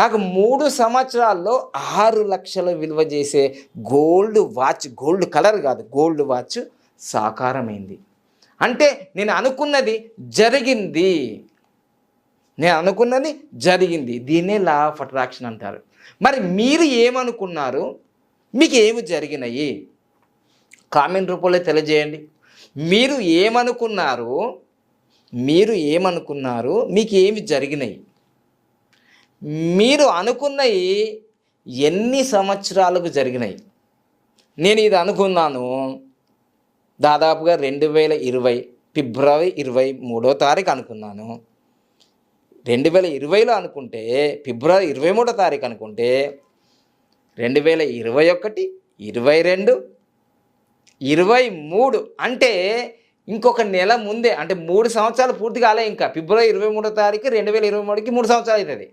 నాకు 3 సంవత్సరాల్లో 6 లక్షల విలువ చేసే గోల్డ్ వాచ్, గోల్డ్ కలర్ కాదు, గోల్డ్ వాచ్ సాకారమైంది. అంటే నేను అనుకున్నది జరిగింది. నేను అనుకున్నది జరిగింది. దీన్నే లా ఆఫ్ అట్రాక్షన్ అంటారు. మరి మీరు ఏమనుకున్నారు? మీకు ఏమి జరిగినాయి? కామెంట్ రూపంలో తెలియజేయండి. మీరు ఏమనుకున్నారు? మీరు ఏమనుకున్నారు? మీకు ఏమి జరిగినాయి? మీరు అనుకున్నవి ఎన్ని సంవత్సరాలకు జరిగినాయి? నేను ఇది అనుకున్నాను దాదాపుగా 2020 ఫిబ్రవరి 23వ తారీఖు అనుకున్నాను. 2020లో అనుకుంటే ఫిబ్రవరి 23వ తారీఖు అనుకుంటే 2021, 22, 23 అంటే ఇంకొక నెల ముందే, అంటే 3 సంవత్సరాలు పూర్తి కాలే. ఇంకా ఫిబ్రవరి 23వ తారీఖు 2023కి 3 సంవత్సరాలు అవుతుంది.